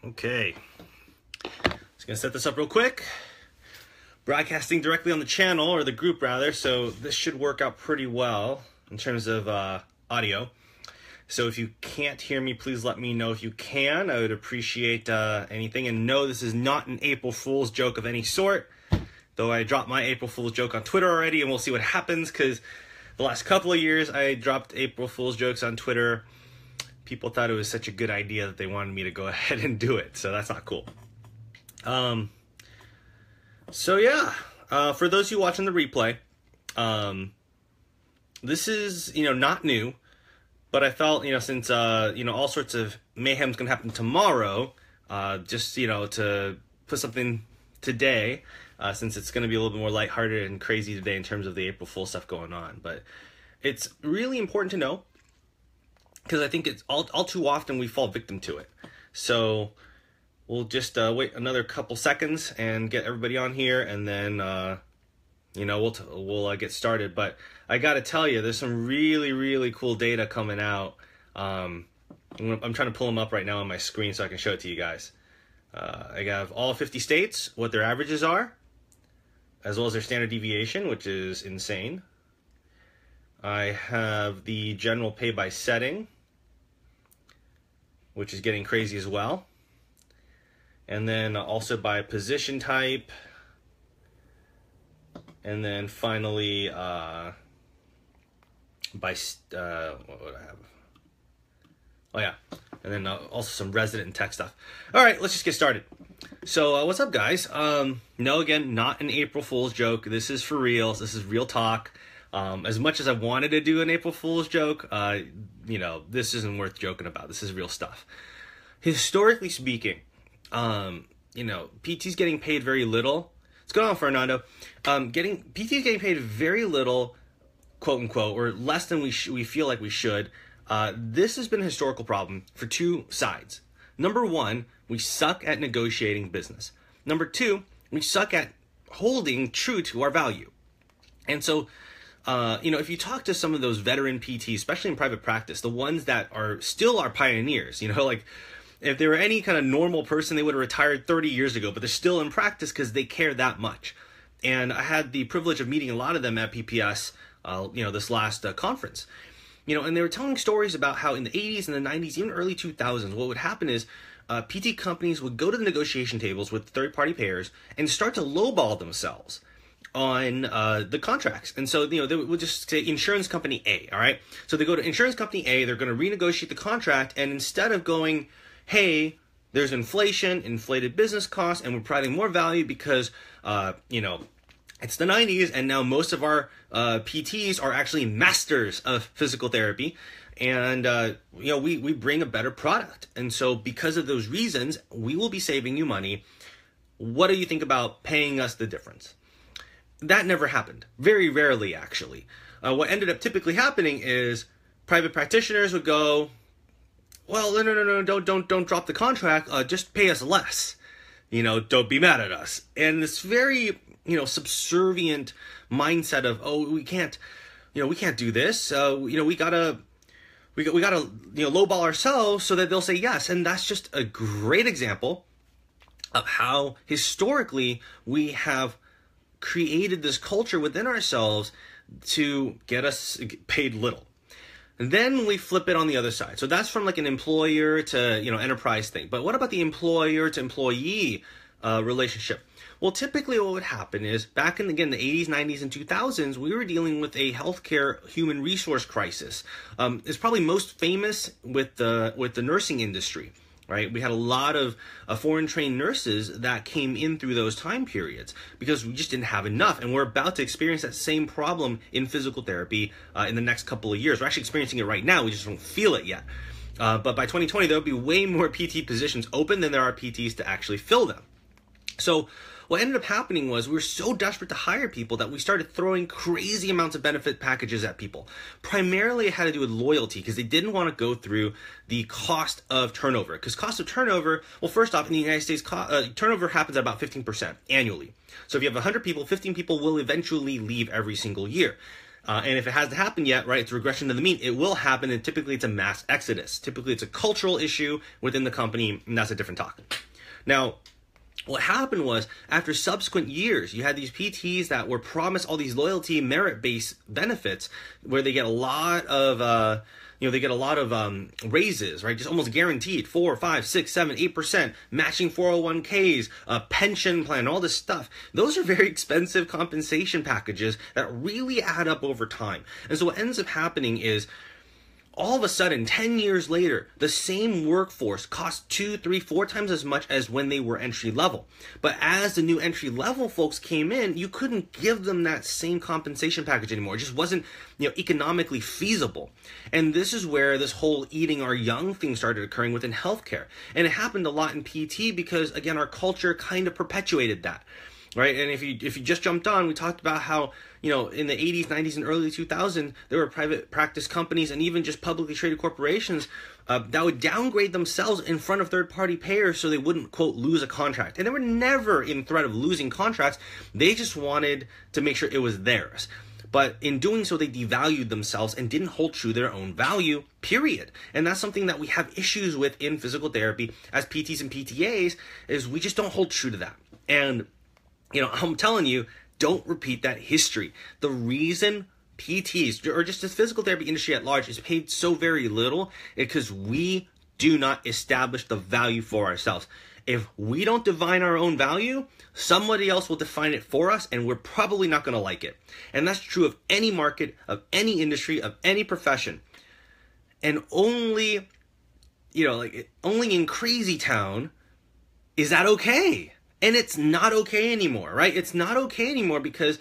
Okay, just gonna set this up real quick. Broadcasting directly on the channel, or the group rather, so this should work out pretty well in terms of audio. So if you can't hear me, please let me know if you can. I would appreciate anything. And no, this is not an April Fool's joke of any sort, though I dropped my April Fool's joke on Twitter already, and we'll see what happens, because the last couple of years I dropped April Fool's jokes on Twitter. People thought it was such a good idea that they wanted me to go ahead and do it, so that's not cool. So yeah, for those of you watching the replay, this is, not new, but I felt, since, all sorts of mayhem's gonna happen tomorrow, just, to put something today, since it's gonna be a little bit more lighthearted and crazy today in terms of the April Fool stuff going on. But it's really important to know, because I think it's all too often we fall victim to it. So we'll just wait another couple seconds and get everybody on here, and then we'll get started. But I got to tell you, there's some really cool data coming out. I'm trying to pull them up right now on my screen so I can show it to you guys. I have all 50 states, what their averages are, as well as their standard deviation, which is insane. I have the general pay by setting, which is getting crazy as well. And then also by position type. And then finally, by, what would I have? Oh yeah, and then also some resident and tech stuff. All right, let's just get started. So what's up, guys? No, again, not an April Fool's joke. This is for real. This is real talk. As much as I wanted to do an April Fool's joke, this isn't worth joking about. This is real stuff. Historically speaking, PT's getting paid very little. What's going on, Fernando? PT's getting paid very little, quote unquote, or less than we feel like we should. This has been a historical problem for two sides. Number one, we suck at negotiating business. Number two, we suck at holding true to our value. And so, if you talk to some of those veteran PTs, especially in private practice, the ones that are still our pioneers, like if they were any kind of normal person, they would have retired 30 years ago, but they're still in practice because they care that much. And I had the privilege of meeting a lot of them at PPS, this last conference. And they were telling stories about how in the 80s and the 90s, even early 2000s, what would happen is PT companies would go to the negotiation tables with third-party payers and start to lowball themselves on the contracts. And so, they would just say insurance company A, all right? So they go to insurance company A, they're going to renegotiate the contract, and instead of going, hey, there's inflation, inflated business costs, and we're providing more value because, it's the 90s, and now most of our PTs are actually masters of physical therapy, and, we bring a better product. And so because of those reasons, we will be saving you money. What do you think about paying us the difference? That never happened. Very rarely, actually. What ended up typically happening is private practitioners would go, well, no, don't drop the contract. Just pay us less. Don't be mad at us. And this very, subservient mindset of, oh, we can't do this. We gotta lowball ourselves so that they'll say yes. And that's just a great example of how historically we have created this culture within ourselves to get us paid little. And then we flip it on the other side. So that's from like an employer to, enterprise thing. But what about the employer to employee relationship? Well, typically what would happen is back in, again, the 80s, 90s, and 2000s, we were dealing with a healthcare human resource crisis. It's probably most famous with the nursing industry. Right? We had a lot of foreign trained nurses that came in through those time periods because we just didn't have enough. And we're about to experience that same problem in physical therapy in the next couple of years. We're actually experiencing it right now. We just don't feel it yet. But by 2020, there'll be way more PT positions open than there are PTs to actually fill them. So what ended up happening was we were so desperate to hire people that we started throwing crazy amounts of benefit packages at people. Primarily it had to do with loyalty because they didn't want to go through the cost of turnover. Because cost of turnover, well, first off, in the United States, turnover happens at about 15% annually. So if you have 100 people, 15 people will eventually leave every single year. And if it hasn't happened yet, right, it's regression to the mean. It will happen, and typically it's a mass exodus. Typically it's a cultural issue within the company, and that's a different talk. Now, what happened was, after subsequent years, you had these PTs that were promised all these loyalty merit-based benefits where they get a lot of, raises, right? Just almost guaranteed 4, 5, 6, 7, 8%, matching 401ks, a pension plan, all this stuff. Those are very expensive compensation packages that really add up over time. And so what ends up happening is, all of a sudden, 10 years later, the same workforce costs 2, 3, 4 times as much as when they were entry level. But as the new entry level folks came in, you couldn't give them that same compensation package anymore. It just wasn't, economically feasible. And this is where this whole eating our young thing started occurring within healthcare. And it happened a lot in PT because, again, our culture kind of perpetuated that. Right, and if you just jumped on, we talked about how, in the 80s, 90s, and early 2000s, there were private practice companies and even just publicly traded corporations that would downgrade themselves in front of third-party payers so they wouldn't, quote, lose a contract. And they were never in threat of losing contracts. They just wanted to make sure it was theirs. But in doing so, they devalued themselves and didn't hold true to their own value, period. And that's something that we have issues with in physical therapy as PTs and PTAs, is we just don't hold true to that. And I'm telling you, don't repeat that history. The reason PTs, or just the physical therapy industry at large, is paid so very little is because we do not establish the value for ourselves. If we don't define our own value, somebody else will define it for us, and we're probably not going to like it. And that's true of any market, of any industry, of any profession. And only in Crazy Town is that okay. And it's not okay anymore, right? It's not okay anymore because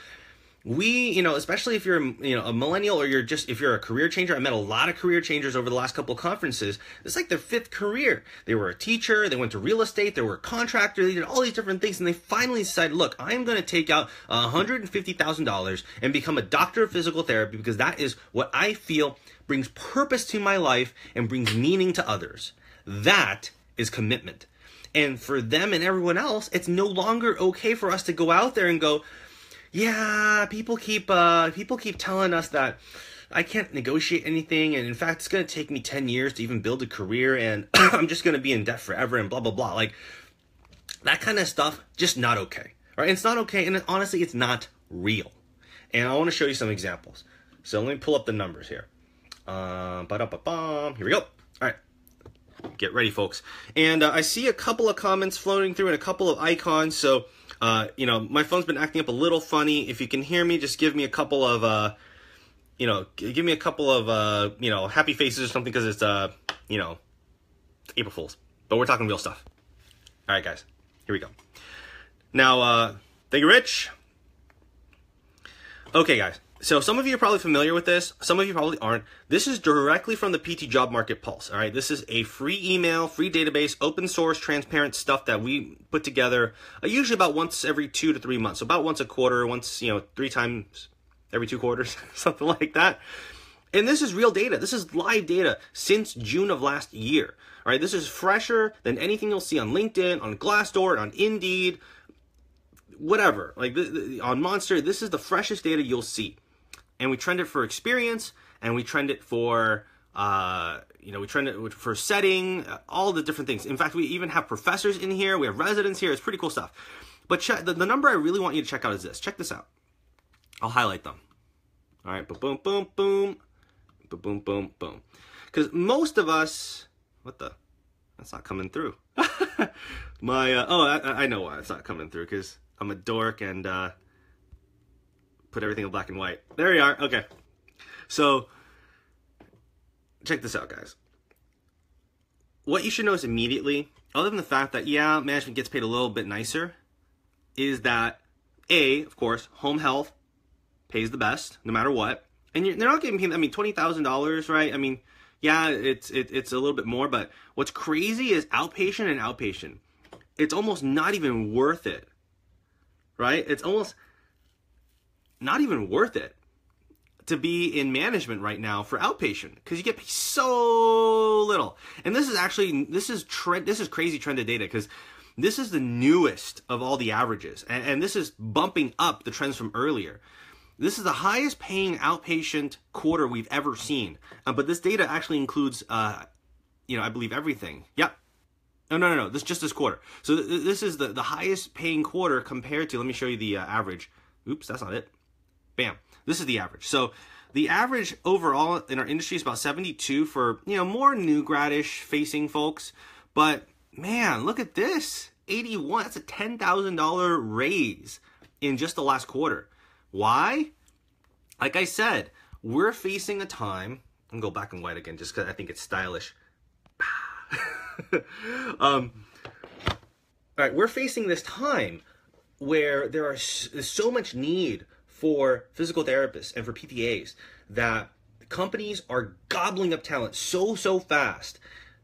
we, especially if you're, a millennial, or if you're a career changer. I met a lot of career changers over the last couple of conferences. It's like their 5th career. They were a teacher, they went to real estate, they were a contractor, they did all these different things, and they finally decided, look, I'm going to take out $150,000 and become a doctor of physical therapy because that is what I feel brings purpose to my life and brings meaning to others. That is commitment. And for them and everyone else, it's no longer okay for us to go out there and go, yeah, people keep telling us that I can't negotiate anything, and in fact, it's going to take me 10 years to even build a career, and I'm just going to be in debt forever, and blah, blah, blah. Like, that kind of stuff, just not okay. Right? It's not okay, and honestly, it's not real. And I want to show you some examples. So let me pull up the numbers here. Here we go. All right. Get ready, folks. And I see a couple of comments floating through and a couple of icons. So, my phone's been acting up a little funny. If you can hear me, just give me a couple of, happy faces or something, because it's, April Fool's. But we're talking real stuff. All right, guys. Here we go. Now, thank you, Rich. Okay, guys. So some of you are probably familiar with this. Some of you probably aren't. This is directly from the PT Job Market Pulse. All right. This is a free email, free database, open source, transparent stuff that we put together usually about once every 2 to 3 months. So about once a quarter, 3 times every 2 quarters, something like that. And this is real data. This is live data since June of last year. All right. This is fresher than anything you'll see on LinkedIn, on Glassdoor, on Indeed, whatever. Like on Monster, this is the freshest data you'll see. And we trend it for experience, and we trend it for, we trend it for setting, all the different things. In fact, we even have professors in here. We have residents here. It's pretty cool stuff. But the number I really want you to check out is this. Check this out. I'll highlight them. All right. Boom, boom, boom, boom, boom, boom, boom. Because most of us, that's not coming through. I know why it's not coming through, because I'm a dork and, put everything in black and white. There you are. Okay. So, check this out, guys. What you should notice immediately, other than the fact that, yeah, management gets paid a little bit nicer, is that, of course, home health pays the best, no matter what. And they're not getting paid, $20,000, right? Yeah, it's a little bit more, but what's crazy is outpatient and outpatient. It's almost not even worth it, right? It's almost not even worth it to be in management right now for outpatient, because you get paid so little. And this is crazy trended data, because this is the newest of all the averages, and this is bumping up the trends from earlier. This is the highest paying outpatient quarter we've ever seen. But this data actually includes, I believe everything. Yep. No. This is just this quarter. So this is the highest paying quarter compared to, let me show you the average. Oops, that's not it. Bam. This is the average. So the average overall in our industry is about 72 for, more new gradish facing folks. But man, look at this. 81. That's a $10,000 raise in just the last quarter. Why? Like I said, we're facing a time. I'm going to go black and white again just because I think it's stylish. All right, we're facing this time where there's so much need for physical therapists and for PTAs that companies are gobbling up talent so fast,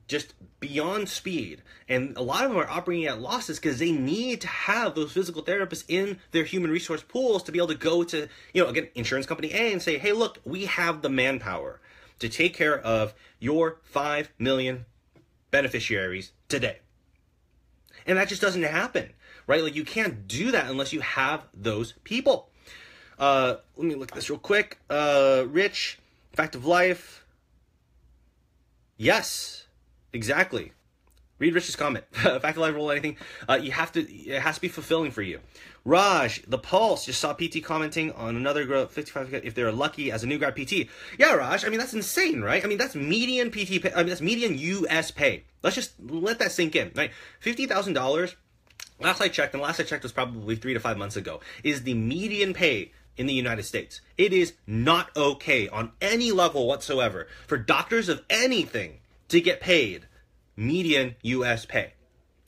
just beyond speed. And a lot of them are operating at losses because they need to have those physical therapists in their human resource pools to be able to go to, again, insurance company A and say, hey, look, we have the manpower to take care of your 5 million beneficiaries today. And that just doesn't happen, right? Like, you can't do that unless you have those people. Let me look at this real quick. Rich, Fact of Life. Yes, exactly. Read Rich's comment. Fact of Life, roll anything. It has to be fulfilling for you. Raj, The Pulse, just saw PT commenting on another girl, 55, if they're lucky as a new grad PT. Yeah, Raj, I mean, that's insane, right? I mean, that's median PT pay, that's median US pay. Let's just let that sink in, right? $50,000, last I checked was probably 3 to 5 months ago, is the median pay in the United States. It is not okay on any level whatsoever for doctors of anything to get paid median US pay.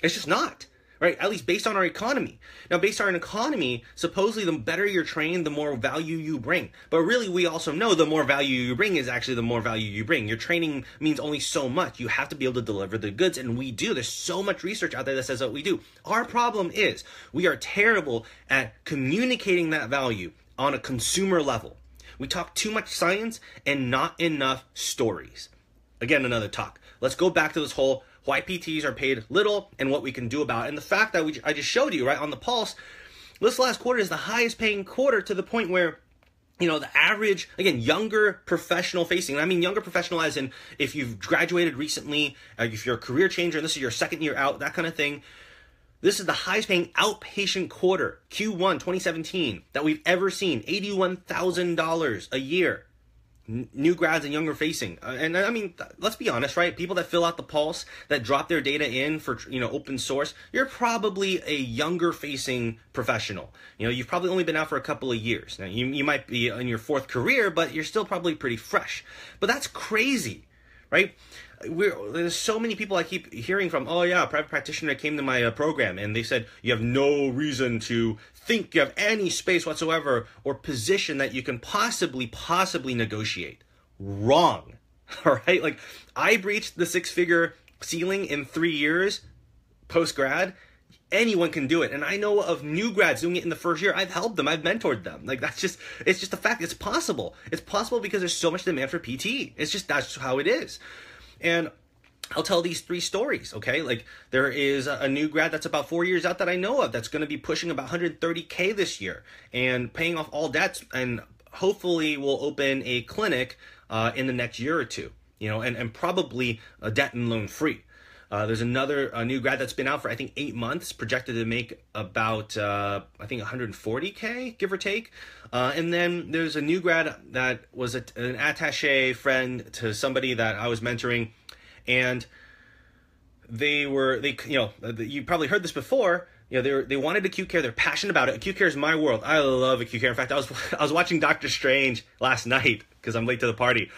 It's just not, right? At least based on our economy. Now, based on our economy, supposedly the better you're trained, the more value you bring. But really, we also know the more value you bring is actually the more value you bring. Your training means only so much. You have to be able to deliver the goods, and we do. There's so much research out there that says that we do. Our problem is we are terrible at communicating that value on a consumer level. We talk too much science and not enough stories. Again, another talk. Let's go back to this whole why PTs are paid little and what we can do about it. And the fact that I just showed you, right, on the Pulse, this last quarter is the highest paying quarter to the point where, the average, again, younger professional facing, and I mean younger professional as in if you've graduated recently, if you're a career changer and this is your second year out, that kind of thing. This is the highest paying outpatient quarter, Q1 2017, that we've ever seen, $81,000 a year. New grads and younger facing. And I mean, let's be honest, right? People that fill out the Pulse, that drop their data in for, open source, you're probably a younger facing professional. You've probably only been out for a couple of years. Now, you might be in your fourth career, but you're still probably pretty fresh. But that's crazy, right? There's so many people I keep hearing from, oh yeah, a private practitioner came to my program and they said, you have no reason to think you have any space whatsoever or position that you can possibly negotiate. Wrong. All right. Like, I breached the 6-figure ceiling in 3 years post-grad. Anyone can do it. And I know of new grads doing it in the first year. I've helped them. I've mentored them. Like, it's just a fact. It's possible. It's possible because there's so much demand for PT. That's how it is. And I'll tell these 3 stories, okay? Like, there is a new grad that's about 4 years out that I know of that's going to be pushing about $130K this year and paying off all debts, and hopefully will open a clinic in the next year or two, and probably debt and loan free. There's another new grad that's been out for, I think, 8 months, projected to make about, I think, $140K, give or take. And then there's a new grad that was an attaché friend to somebody that I was mentoring. And you probably heard this before. They wanted acute care. They're passionate about it. Acute care is my world. I love acute care. In fact, I was watching Doctor Strange last night because I'm late to the party.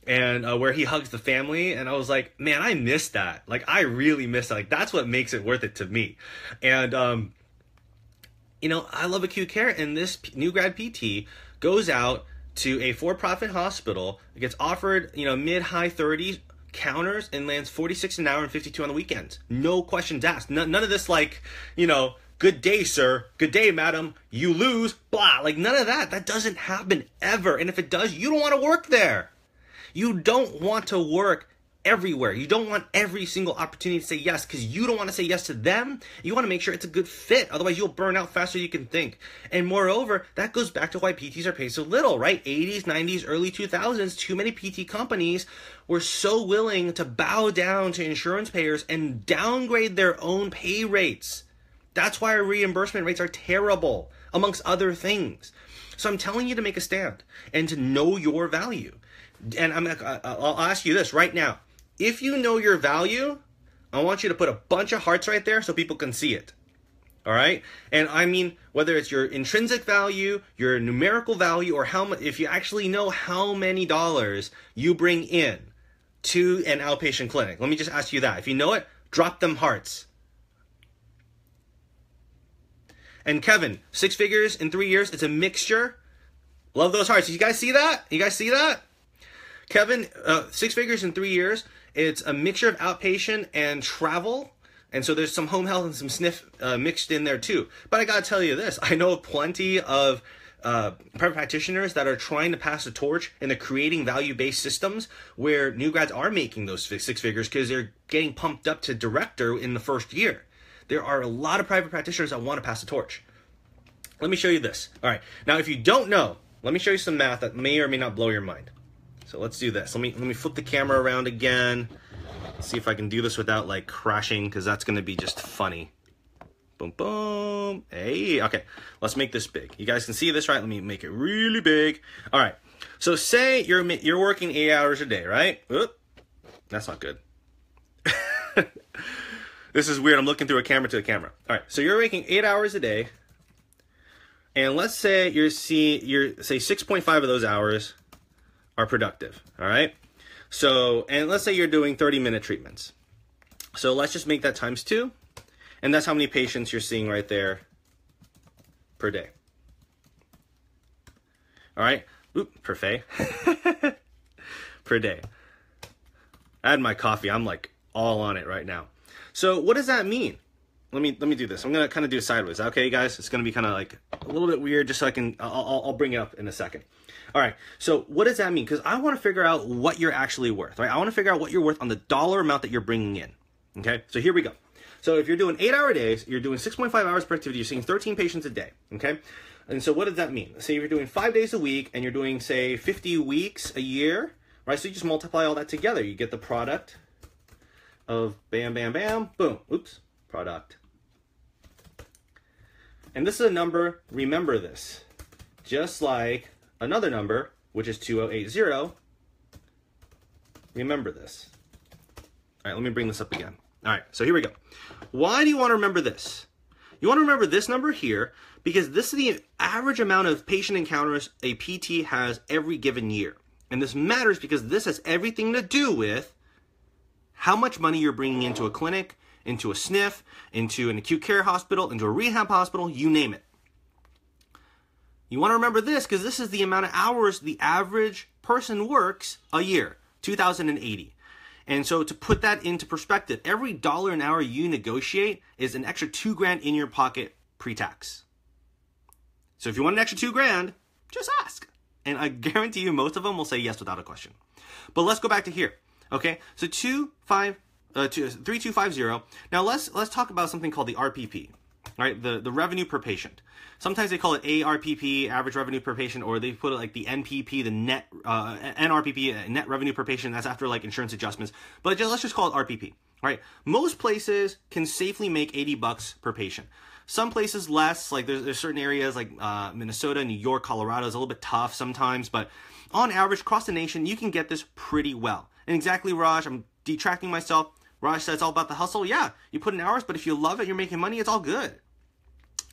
And where he hugs the family, and I was like, man, I miss that. Like, I really miss that. Like, that's what makes it worth it to me. And I love acute care, and this new grad PT goes out to a for-profit hospital, gets offered, mid-high 30s counters, and lands 46 an hour and 52 on the weekends. No questions asked. None of this, like, good day, sir. Good day, madam. You lose. Blah. Like, none of that. That doesn't happen ever. And if it does, you don't want to work there. You don't want to work everywhere. You don't want every single opportunity to say yes because you don't want to say yes to them. You want to make sure it's a good fit. Otherwise, you'll burn out faster than you can think. And moreover, that goes back to why PTs are paid so little, right? 80s, 90s, early 2000s, too many PT companies were so willing to bow down to insurance payers and downgrade their own pay rates. That's why our reimbursement rates are terrible, amongst other things. So I'm telling you to make a stand and to know your value. And I'll ask you this right now. If you know your value, I want you to put a bunch of hearts right there so people can see it. All right? And I mean, whether it's your intrinsic value, your numerical value, or how much, if you actually know how many dollars you bring in to an outpatient clinic. Let me just ask you that. If you know it, drop them hearts. And Kevin, 6 figures in 3 years, it's a mixture. Love those hearts. You guys see that? You guys see that? Kevin, 6 figures in 3 years, it's a mixture of outpatient and travel. And so there's some home health and some SNF mixed in there too. But I gotta tell you this, I know plenty of private practitioners that are trying to pass the torch and they're creating value-based systems where new grads are making those 6 figures because they're getting pumped up to director in the first year. There are a lot of private practitioners that want to pass the torch. Let me show you this. All right, now if you don't know, let me show you some math that may or may not blow your mind. So let's do this. Let me flip the camera around again. See if I can do this without like crashing, because that's going to be just funny. Boom, boom. Hey, okay. Let's make this big. You guys can see this, right? Let me make it really big. All right. So say you're working 8 hours a day, right? Oop, that's not good. This is weird. I'm looking through a camera to a camera. All right. So you're working 8 hours a day, and let's say you're say 6.5 of those hours are productive. All right. So, and let's say you're doing 30-minute treatments. So let's just make that times 2. And that's how many patients you're seeing right there per day. All right. Oop, per day. Per day. I had my coffee. I'm like all on it right now. So what does that mean? Let me do this. I'm going to kind of do it sideways. Okay, guys? It's going to be kind of like a little bit weird just so I'll bring it up in a second. All right, so what does that mean? Because I want to figure out what you're actually worth, right? I want to figure out what you're worth on the dollar amount that you're bringing in, okay? So here we go. So if you're doing 8-hour days, you're doing 6.5 hours per activity, you're seeing 13 patients a day, okay? And so what does that mean? Say if you're doing 5 days a week and you're doing, say, 50 weeks a year, right? So you just multiply all that together. You get the product of bam, bam, bam, boom. Oops, product. And this is a number, remember this, just like another number, which is 2080. Remember this. All right, let me bring this up again. All right, so here we go. Why do you want to remember this? You want to remember this number here because this is the average amount of patient encounters a PT has every given year. And this matters because this has everything to do with how much money you're bringing into a clinic, into a SNF, into an acute care hospital, into a rehab hospital, you name it. You want to remember this because this is the amount of hours the average person works a year, 2,080. And so to put that into perspective, every dollar an hour you negotiate is an extra $2,000 in your pocket pre-tax. So if you want an extra $2,000, just ask. And I guarantee you most of them will say yes without a question. But let's go back to here. Okay, so 3250. Now let's talk about something called the RPP. Right, the revenue per patient. Sometimes they call it ARPP, average revenue per patient, or they put it like the NPP, the net NRPP, net revenue per patient. That's after like insurance adjustments. But let's just call it RPP. Right? Most places can safely make $80 per patient. Some places less. Like there's certain areas like Minnesota, New York, Colorado is a little bit tough sometimes. But on average, across the nation, you can get this pretty well. And exactly, Raj, I'm detracting myself. Raj said it's all about the hustle. Yeah, you put in hours, but if you love it, you're making money, it's all good.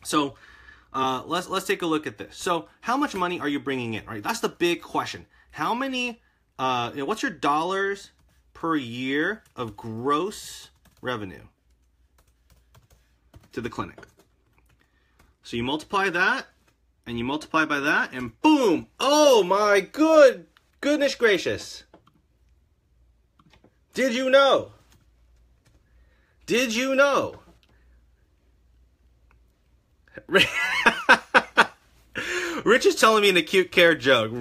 So let's take a look at this. So how much money are you bringing in? Right, that's the big question. How many? What's your dollars per year of gross revenue to the clinic? So you multiply that, and you multiply by that, and boom! Oh my goodness gracious! Did you know? Did you know? Rich is telling me an acute care joke.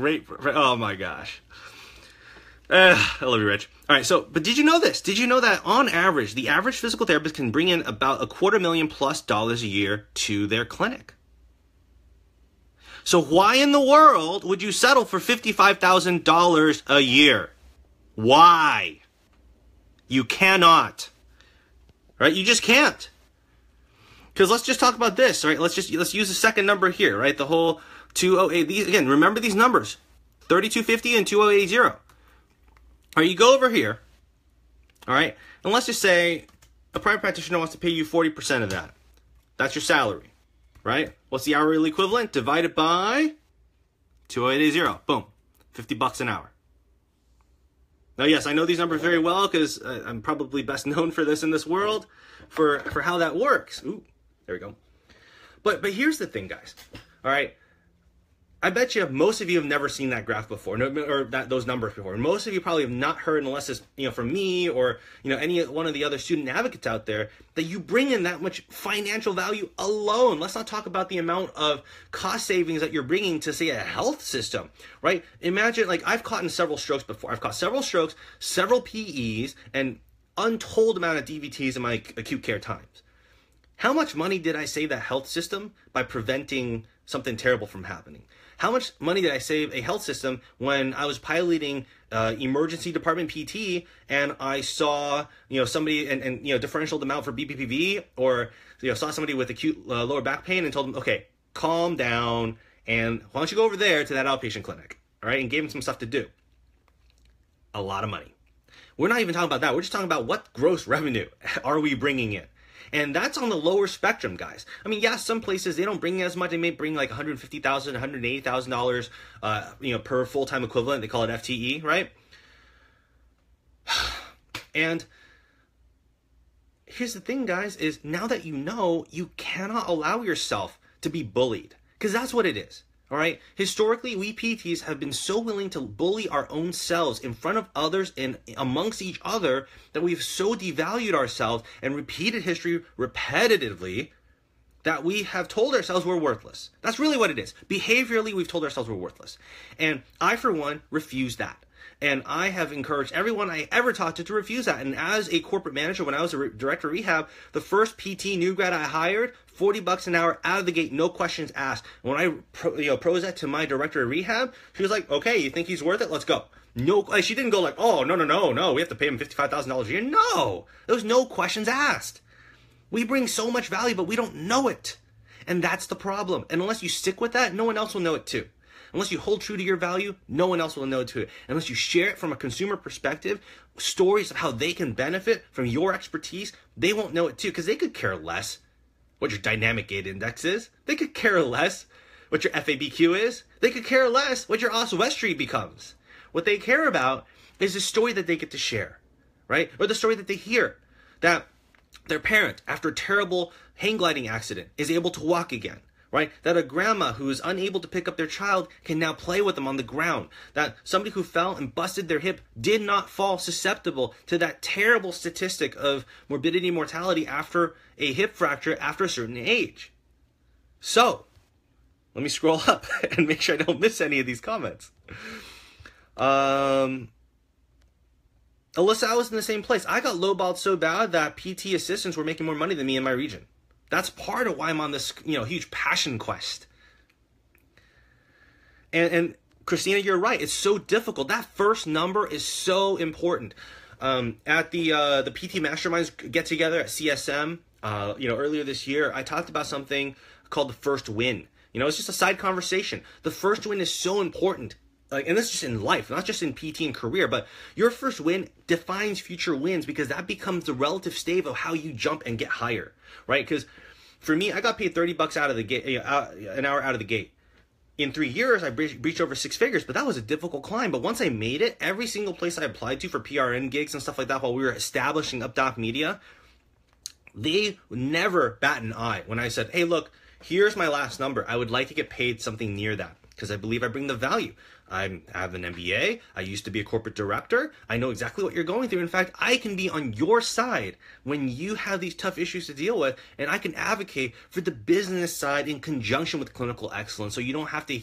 Oh my gosh. I love you, Rich. All right, so, but did you know this? Did you know that on average, the average physical therapist can bring in about $250,000+ a year to their clinic? So why in the world would you settle for $55,000 a year? Why? You cannot. Right? You just can't. Because let's just talk about this, right? Let's use the second number here, right? The whole 208. These, again, remember these numbers. 3250 and 2080. All right, you go over here. All right? And let's just say a private practitioner wants to pay you 40% of that. That's your salary, right? What's the hourly equivalent? Divided by 2080. Boom. $50 an hour. Now, yes, I know these numbers very well because I'm probably best known for this in this world, for how that works. Ooh, there we go. But here's the thing, guys. All right, I bet you most of you have never seen that graph before, or those numbers before. And most of you probably have not heard, unless it's from me or any one of the other student advocates out there, that you bring in that much financial value alone. Let's not talk about the amount of cost savings that you're bringing to, say, a health system, right? Imagine, like, I've caught in several strokes before. I've caught several strokes, several PEs, and untold amount of DVTs in my acute care times. How much money did I save that health system by preventing something terrible from happening? How much money did I save a health system when I was piloting emergency department PT and I saw somebody and differentialed them out for BPPV, or saw somebody with acute lower back pain and told them, okay, calm down, and why don't you go over there to that outpatient clinic, all right, and gave them some stuff to do. A lot of money. We're not even talking about that. We're just talking about what gross revenue are we bringing in. And that's on the lower spectrum, guys. I mean, yeah, some places they don't bring as much. They may bring like $150,000, $180,000, per full-time equivalent. They call it FTE, right? And here's the thing, guys, is now that you cannot allow yourself to be bullied, because that's what it is. All right. Historically, we PTs have been so willing to bully our own selves in front of others and amongst each other that we've so devalued ourselves and repeated history repetitively that we have told ourselves we're worthless. That's really what it is. Behaviorally, we've told ourselves we're worthless. And I, for one, refuse that. And I have encouraged everyone I ever talked to refuse that. And as a corporate manager, when I was a director of rehab, the first PT new grad I hired, $40 an hour out of the gate, no questions asked. When I posed that to my director of rehab, she was like, okay, you think he's worth it? Let's go. No, she didn't go like, oh, no, we have to pay him $55,000 a year. No, there was no questions asked. We bring so much value, but we don't know it. And that's the problem. And unless you stick with that, no one else will know it too. Unless you hold true to your value, no one else will know it too. Unless you share it from a consumer perspective, stories of how they can benefit from your expertise, they won't know it too, because they could care less what your dynamic gait index is. They could care less what your FABQ is. They could care less what your oswestry becomes. What they care about is the story that they get to share, right? Or the story that they hear, that their parent, after a terrible hang gliding accident, is able to walk again. Right? That a grandma who is unable to pick up their child can now play with them on the ground. That somebody who fell and busted their hip did not fall susceptible to that terrible statistic of morbidity and mortality after a hip fracture after a certain age. So, let me scroll up and make sure I don't miss any of these comments. Alyssa, I was in the same place. I got lowballed so bad that PT assistants were making more money than me in my region. That's part of why I'm on this, huge passion quest. And Christina, you're right. It's so difficult. That first number is so important. At the PT Masterminds get together at CSM, earlier this year, I talked about something called the first win. It's just a side conversation. The first win is so important. And this is just in life, not just in PT and career, but your first win defines future wins, because that becomes the relative stave of how you jump and get higher, right? Because for me, I got paid $30 out of the gate, an hour out of the gate. In 3 years, I reached over 6 figures, but that was a difficult climb. But once I made it, every single place I applied to for PRN gigs and stuff like that while we were establishing UpDoc Media, they never bat an eye when I said, hey, look, here's my last number. I would like to get paid something near that, because I believe I bring the value. I have an MBA. I used to be a corporate director. I know exactly what you're going through. In fact, I can be on your side when you have these tough issues to deal with, and I can advocate for the business side in conjunction with clinical excellence, so you don't have to,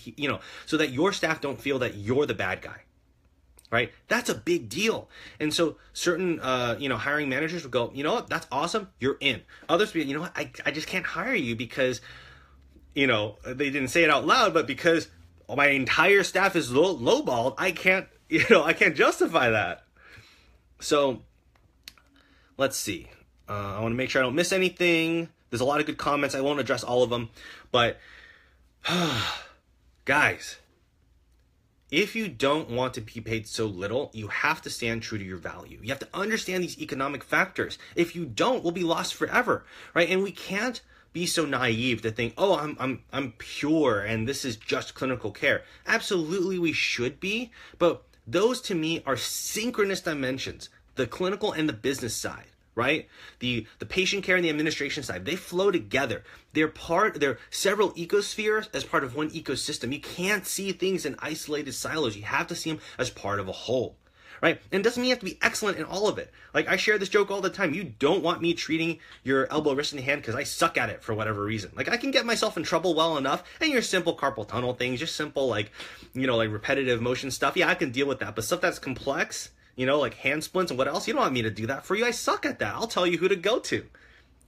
so that your staff don't feel that you're the bad guy. right? That's a big deal. And so certain, hiring managers would go, you know what, that's awesome, you're in. Others would be, you know what, I just can't hire you because, they didn't say it out loud, but because my entire staff is lowballed, I can't justify that. So let's see. I want to make sure I don't miss anything. There's a lot of good comments. I won't address all of them, but guys, if you don't want to be paid so little, you have to stand true to your value. You have to understand these economic factors. If you don't, we'll be lost forever, right? And we can't be so naive to think, oh, I'm pure and this is just clinical care. Absolutely, we should be, but those to me are synchronous dimensions, the clinical and the business side, right? The patient care and the administration side, they flow together. They're several ecospheres as part of one ecosystem. You can't see things in isolated silos. You have to see them as part of a whole, right? And it doesn't mean you have to be excellent in all of it. Like, I share this joke all the time. You don't want me treating your elbow, wrist, and hand because I suck at it for whatever reason. Like, I can get myself in trouble well enough, and your simple carpal tunnel things, just simple, like repetitive motion stuff. Yeah, I can deal with that. But stuff that's complex, like hand splints and what else, you don't want me to do that for you. I suck at that. I'll tell you who to go to,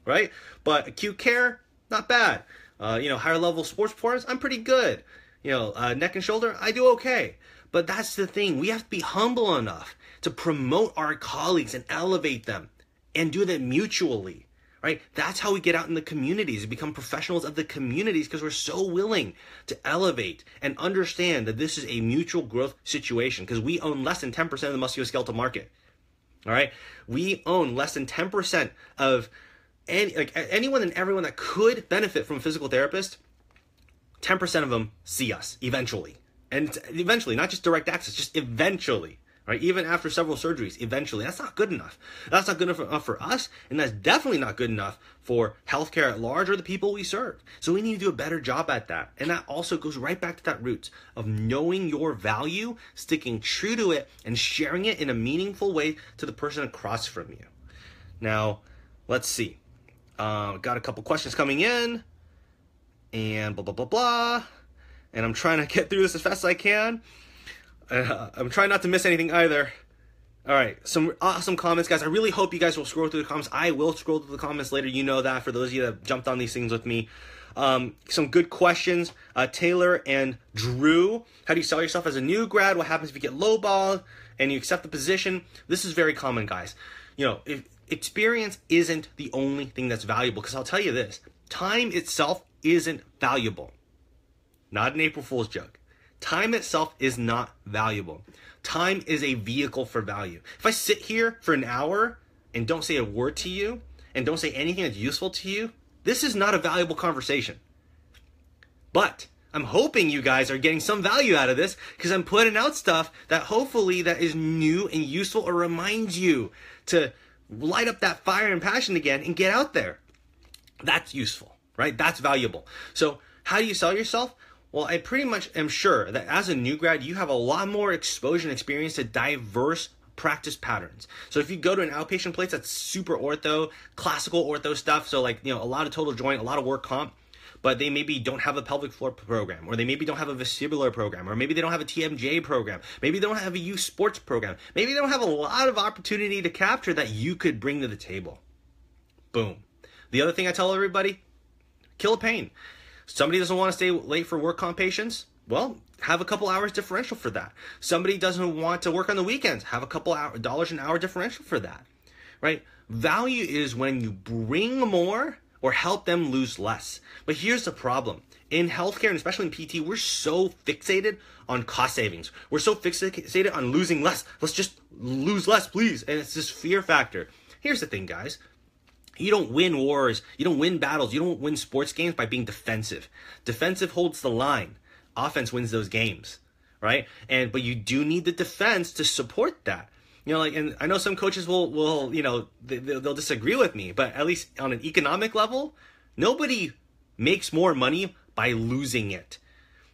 right? But acute care, not bad. Higher level sports performance, I'm pretty good. Neck and shoulder, I do okay. But that's the thing. We have to be humble enough to promote our colleagues and elevate them and do that mutually, right? That's how we get out in the communities and become professionals of the communities, because we're so willing to elevate and understand that this is a mutual growth situation, because we own less than 10% of the musculoskeletal market, all right? We own less than 10% of anyone and everyone that could benefit from a physical therapist. 10% of them see us eventually. And eventually, not just direct access, just eventually, right? Even after several surgeries, eventually. That's not good enough. That's not good enough for us, and that's definitely not good enough for healthcare at large or the people we serve. So we need to do a better job at that. And that also goes right back to that roots of knowing your value, sticking true to it, and sharing it in a meaningful way to the person across from you. Now, let's see. Got a couple questions coming in, and blah, blah, blah, blah. And I'm trying to get through this as fast as I can. I'm trying not to miss anything either. All right, some awesome comments, guys. I really hope you guys will scroll through the comments. I will scroll through the comments later. You know that, for those of you that jumped on these things with me. Some good questions. Taylor and Drew, how do you sell yourself as a new grad? What happens if you get lowballed and you accept the position? This is very common, guys. If experience isn't the only thing that's valuable, because I'll tell you this, time itself isn't valuable. Not an April Fool's joke. Time itself is not valuable. Time is a vehicle for value. If I sit here for an hour and don't say a word to you and don't say anything that's useful to you, this is not a valuable conversation. But I'm hoping you guys are getting some value out of this, because I'm putting out stuff that hopefully that is new and useful, or reminds you to light up that fire and passion again and get out there. That's useful, right? That's valuable. So how do you sell yourself? Well, I pretty much am sure that as a new grad, you have a lot more exposure and experience to diverse practice patterns. So if you go to an outpatient place that's super ortho, classical ortho stuff, so a lot of total joint, a lot of work comp, but they maybe don't have a pelvic floor program, or they maybe don't have a vestibular program, or maybe they don't have a TMJ program, maybe they don't have a youth sports program, maybe they don't have a lot of opportunity to capture that you could bring to the table. Boom. The other thing I tell everybody, kill a pain. Somebody doesn't want to stay late for work comp patients? Well, have a couple hours differential for that. Somebody doesn't want to work on the weekends? Have a couple dollars an hour differential for that, right? Value is when you bring more or help them lose less. But here's the problem. In healthcare, and especially in PT, we're so fixated on cost savings. We're so fixated on losing less. Let's just lose less, please. And it's this fear factor. Here's the thing, guys. You don't win wars, you don't win battles, you don't win sports games by being defensive. Defensive holds the line. Offense wins those games, right? But you do need the defense to support that. And I know some coaches will they'll disagree with me, but at least on an economic level, nobody makes more money by losing it.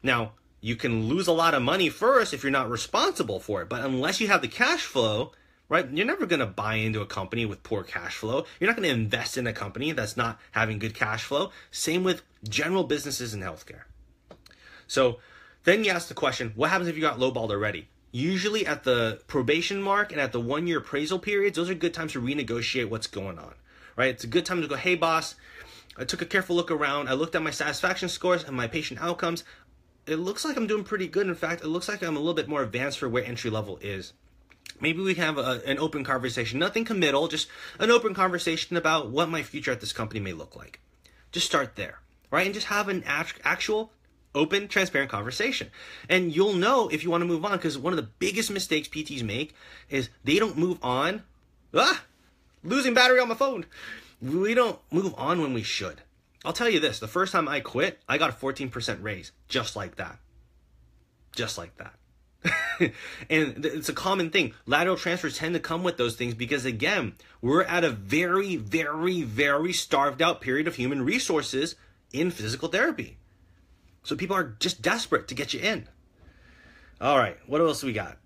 Now, you can lose a lot of money first if you're not responsible for it, but unless you have the cash flow, right? You're never going to buy into a company with poor cash flow. You're not going to invest in a company that's not having good cash flow. Same with general businesses in healthcare. So then you ask the question, what happens if you got lowballed already? usually at the probation mark and at the 1-year appraisal periods, those are good times to renegotiate what's going on, right? It's a good time to go, hey boss, I took a careful look around. I looked at my satisfaction scores and my patient outcomes. It looks like I'm doing pretty good. In fact, it looks like I'm a little bit more advanced for where entry level is. Maybe we have an open conversation, nothing committal, just an open conversation about what my future at this company may look like. Just start there, right? And just have an actual open, transparent conversation. And you'll know if you want to move on, because one of the biggest mistakes PTs make is they don't move on. Losing battery on my phone. We don't move on when we should. I'll tell you this, the first time I quit, I got a 14% raise, just like that. Just like that. And it's a common thing. Lateral transfers tend to come with those things because, again, we're at a very, very, very starved out period of human resources in physical therapy. So people are just desperate to get you in. All right, what else we got?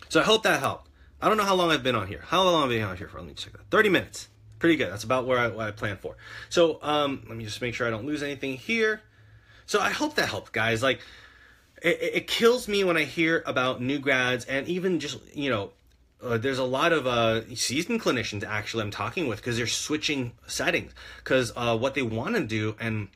So I hope that helped. I don't know how long I've been on here. How long have I been on here for? Let me check that. 30 minutes. Pretty good. That's about what I planned for. So let me just make sure I don't lose anything here. So I hope that helped, guys. Like, it kills me when I hear about new grads and even just, there's a lot of seasoned clinicians actually I'm talking with because they're switching settings because what they want to do and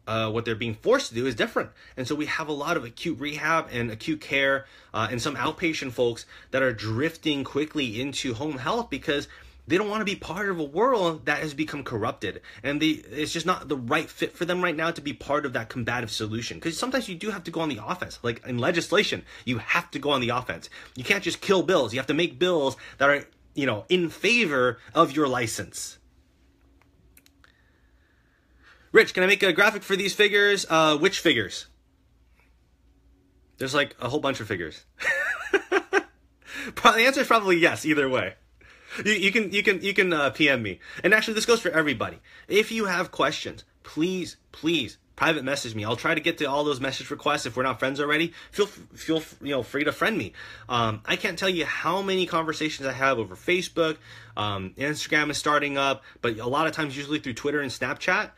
what they're being forced to do is different. And so we have a lot of acute rehab and acute care and some outpatient folks that are drifting quickly into home health because they don't want to be part of a world that has become corrupted. And it's just not the right fit for them right now to be part of that combative solution. Because sometimes you do have to go on the offense. Like in legislation, you have to go on the offense. You can't just kill bills. You have to make bills that are, in favor of your license. Rich, can I make a graphic for these figures? Which figures? There's like a whole bunch of figures. The answer is probably yes, either way. You can PM me. And actually, this goes for everybody. If you have questions, please private message me. I'll try to get to all those message requests. If we're not friends already, feel free to friend me. I can't tell you how many conversations I have over Facebook. Instagram is starting up, but a lot of times usually through Twitter and Snapchat,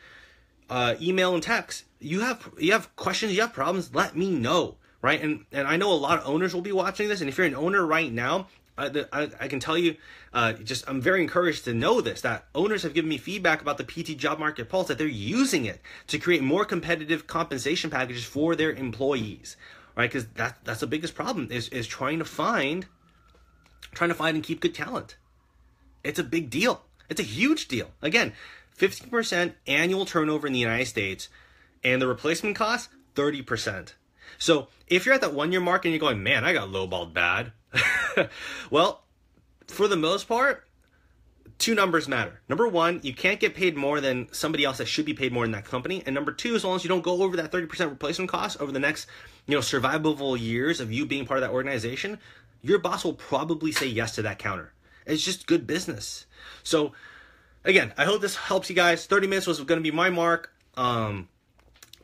email and text. You have questions, you have problems, let me know. Right? And I know a lot of owners will be watching this, and if you're an owner right now, I can tell you, I'm very encouraged to know this, that owners have given me feedback about the PT Job Market Pulse, that they're using it to create more competitive compensation packages for their employees, right? Because that's the biggest problem is trying to find and keep good talent. It's a big deal. It's a huge deal. Again, 15% annual turnover in the United States, and the replacement cost, 30%. So if you're at that 1-year mark and you're going, man, I got lowballed bad. Well, for the most part, 2 numbers matter. Number 1, you can't get paid more than somebody else that should be paid more in that company. And number 2, as long as you don't go over that 30% replacement cost over the next, survivable years of you being part of that organization, your boss will probably say yes to that counter. It's just good business. So again, I hope this helps you guys. 30 minutes was going to be my mark.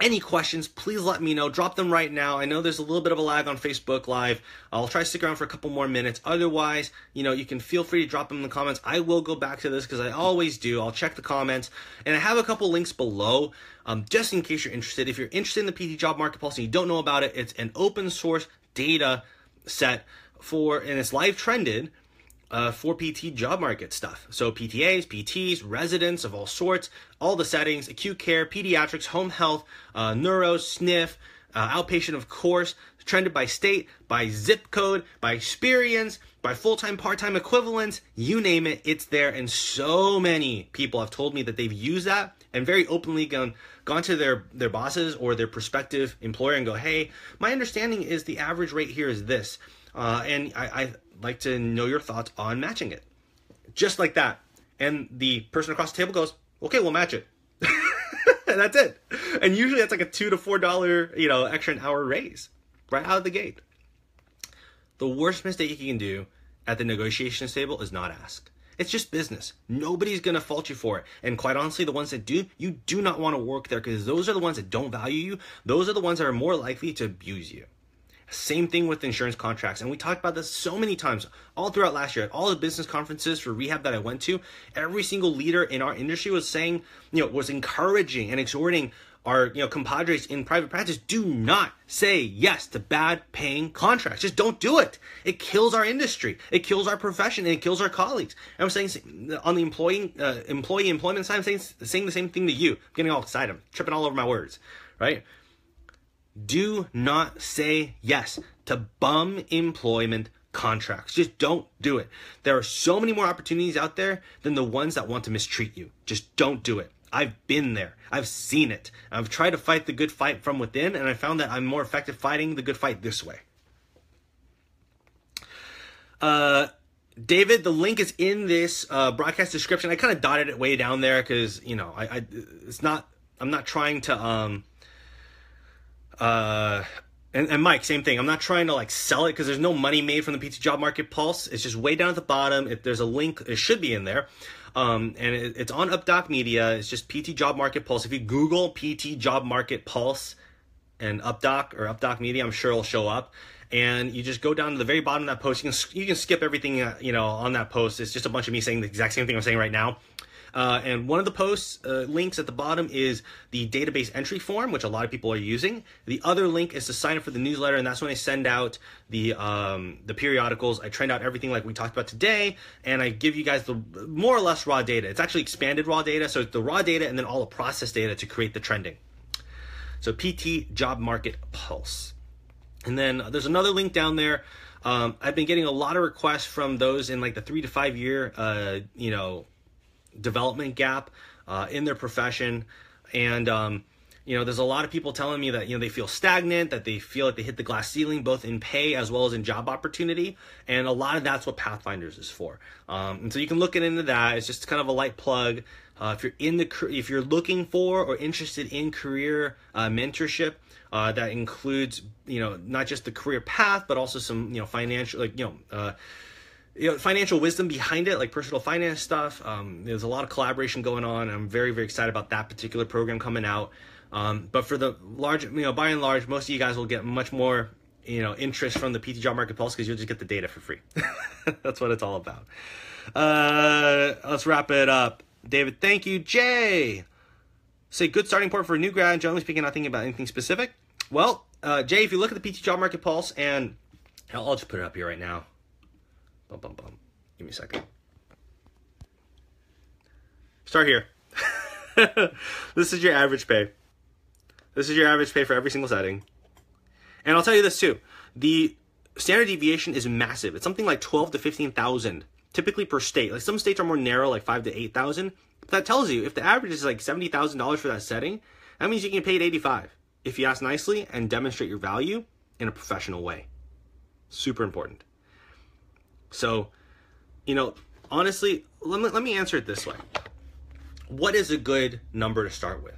Any questions, please let me know. Drop them right now. I know there's a little bit of a lag on Facebook Live. I'll try to stick around for a couple more minutes. Otherwise, you can feel free to drop them in the comments. I will go back to this because I always do. I'll check the comments. And I have a couple links below just in case you're interested. If you're interested in the PT Job Market Pulse and you don't know about it, it's an open source data set and it's live trended for PT job market stuff. So PTAs, PTs, residents of all sorts, all the settings, acute care, pediatrics, home health, neuro, SNF, outpatient, of course, trended by state, by zip code, by experience, by full-time, part-time equivalents, you name it, it's there. And so many people have told me that they've used that and very openly gone to their bosses or their prospective employer and go, hey, my understanding is the average rate here is this. And I like to know your thoughts on matching it. Just like that. And the person across the table goes, okay, we'll match it. And that's it. And usually that's like a $2 to $4, extra an hour raise right out of the gate. The worst mistake you can do at the negotiation table is not ask. It's just business. Nobody's going to fault you for it. And quite honestly, the ones that do, you do not want to work there because those are the ones that don't value you. Those are the ones that are more likely to abuse you. Same thing with insurance contracts. And we talked about this so many times all throughout last year at all the business conferences for rehab that I went to. Every single leader in our industry was saying, was encouraging and exhorting our compadres in private practice, do not say yes to bad paying contracts. Just don't do it. It kills our industry. It kills our profession, and it kills our colleagues. And I'm saying on the employee employment side, I'm saying the same thing to you. I'm getting all excited. I'm tripping all over my words, right? Do not say yes to bum employment contracts. Just don't do it. There are so many more opportunities out there than the ones that want to mistreat you. Just don't do it. I've been there. I've seen it. I've tried to fight the good fight from within, and I found that I'm more effective fighting the good fight this way. David, the link is in this broadcast description. I kind of dotted it way down there because, I'm not trying to, and Mike, same thing. I'm not trying to sell it because there's no money made from the PT Job Market Pulse. It's just way down at the bottom. If there's a link, it should be in there. And it's on UpDoc Media. It's just PT Job Market Pulse. If you Google PT Job Market Pulse and UpDoc or UpDoc Media, I'm sure it'll show up. And you just go down to the very bottom of that post. You can skip everything on that post. It's just a bunch of me saying the exact same thing I'm saying right now. And one of the posts links at the bottom is the database entry form, which a lot of people are using. The other link is to sign up for the newsletter, and that's when I send out the periodicals. I trend out everything like we talked about today, and I give you guys the more or less raw data. It's actually expanded raw data, so it's the raw data and then all the process data to create the trending. So PT Job Market Pulse. And then there's another link down there. I've been getting a lot of requests from those in the 3 to 5 year, development gap in their profession, and there's a lot of people telling me that they feel stagnant, that they feel like they hit the glass ceiling both in pay as well as in job opportunity, and a lot of that's what Pathfinders is for. And so you can look into that. It's just kind of a light plug. If you're looking for or interested in career mentorship, that includes not just the career path but also some financial financial wisdom behind it, like personal finance stuff. There's a lot of collaboration going on. I'm very, very excited about that particular program coming out. But for the large, by and large, most of you guys will get much more, interest from the PT Job Market Pulse because you'll just get the data for free. That's what it's all about. Let's wrap it up. David, thank you. Jay, say good starting point for a new grad. Generally speaking, not thinking about anything specific. Well, Jay, if you look at the PT Job Market Pulse, and I'll just put it up here right now. Bum, bum, bum. Give me a second. Start here. This is your average pay. This is your average pay for every single setting. And I'll tell you this too. The standard deviation is massive. It's something like 12 to 15,000 typically per state. Like some states are more narrow, like 5 to 8,000. That tells you if the average is like $70,000 for that setting, that means you can get paid 85 if you ask nicely and demonstrate your value in a professional way. Super important. So, honestly, let me answer it this way. What is a good number to start with?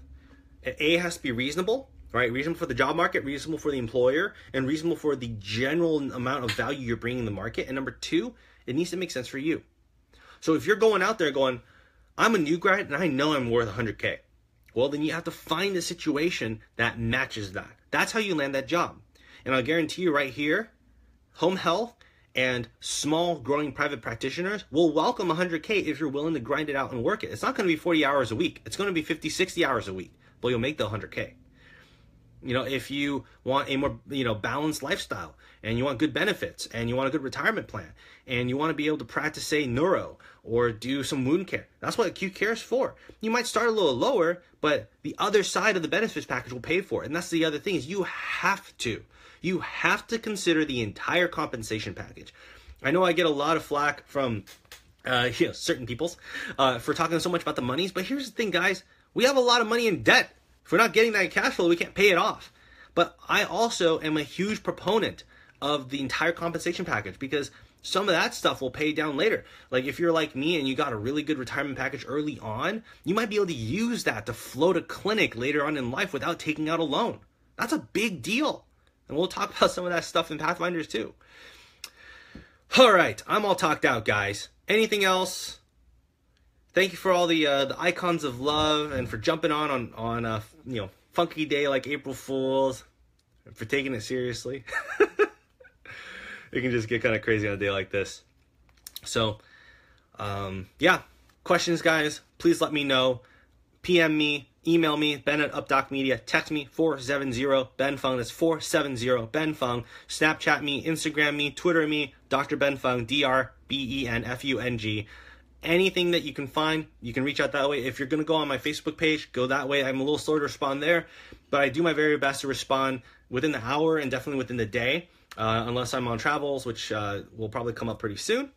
A has to be reasonable, right? Reasonable for the job market, reasonable for the employer, and reasonable for the general amount of value you're bringing in the market. And number two, it needs to make sense for you. So if you're going out there going, I'm a new grad and I know I'm worth 100K. Well, then you have to find a situation that matches that. That's how you land that job. And I'll guarantee you right here, home health and small growing private practitioners will welcome 100K if you're willing to grind it out and work it. It's not going to be 40 hours a week. It's going to be 50, 60 hours a week, but you'll make the 100K. If you want a more, balanced lifestyle and you want good benefits and you want a good retirement plan and you want to be able to practice, say, neuro or do some wound care, that's what acute care is for. You might start a little lower, but the other side of the benefits package will pay for it. And that's the other thing is you have to consider the entire compensation package. I know I get a lot of flack from certain peoples for talking so much about the monies, but here's the thing, guys. We have a lot of money in debt. If we're not getting that cash flow, we can't pay it off. But I also am a huge proponent of the entire compensation package because some of that stuff will pay down later. Like if you're like me and you got a really good retirement package early on, you might be able to use that to float a clinic later on in life without taking out a loan. That's a big deal. And we'll talk about some of that stuff in Pathfinders too. All right, I'm all talked out, guys. Anything else? Thank you for all the icons of love and for jumping on a funky day like April Fool's and for taking it seriously. It can just get kind of crazy on a day like this. So, questions, guys, please let me know. PM me, email me, ben@updocmedia, text me, 470-BEN-FUNG, that's 470-BEN-FUNG, Snapchat me, Instagram me, Twitter me, Dr. Ben Fung, DrBenFung. Anything that you can find, you can reach out that way. If you're going to go on my Facebook page, go that way. I'm a little slow to respond there, but I do my very best to respond within the hour and definitely within the day, unless I'm on travels, which will probably come up pretty soon.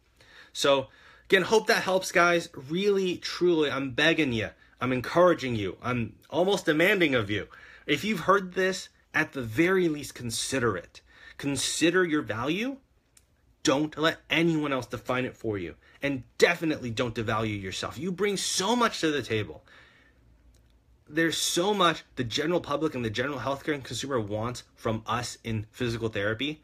So again, hope that helps, guys. Really, truly, I'm begging you. I'm encouraging you. I'm almost demanding of you. If you've heard this, at the very least, consider it. Consider your value. Don't let anyone else define it for you. And definitely don't devalue yourself. You bring so much to the table. There's so much the general public and the general healthcare and consumer wants from us in physical therapy.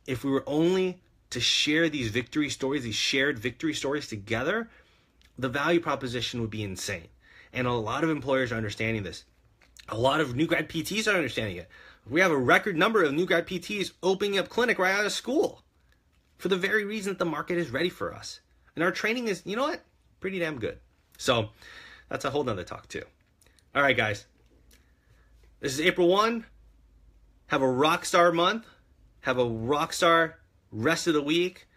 If we were only to share these victory stories, these shared victory stories together, the value proposition would be insane. And a lot of employers are understanding this. A lot of new grad PTs are understanding it. We have a record number of new grad PTs opening up clinic right out of school for the very reason that the market is ready for us. And our training is, you know what, pretty damn good. So that's a whole nother talk too. All right, guys. This is April 1. Have a rock star month. Have a rock star rest of the week.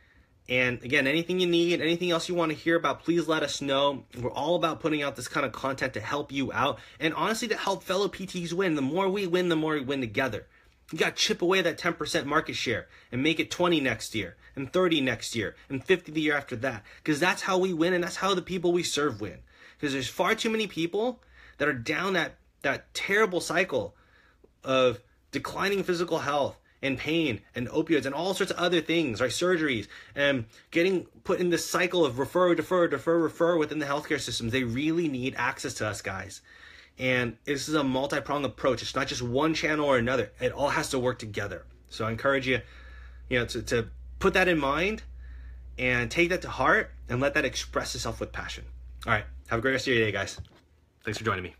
And again, anything you need, anything else you want to hear about, please let us know. We're all about putting out this kind of content to help you out. And honestly, to help fellow PTs win. The more we win, the more we win together. You got to chip away that 10% market share and make it 20 next year and 30 next year and 50 the year after that. Because that's how we win and that's how the people we serve win. Because there's far too many people that are down that terrible cycle of declining physical health and pain and opioids and all sorts of other things, right? Surgeries and getting put in this cycle of refer within the healthcare systems. They really need access to us, guys. And this is a multi-pronged approach. It's not just one channel or another. It all has to work together. So I encourage you, to put that in mind and take that to heart and let that express itself with passion. All right. Have a great rest of your day, guys. Thanks for joining me.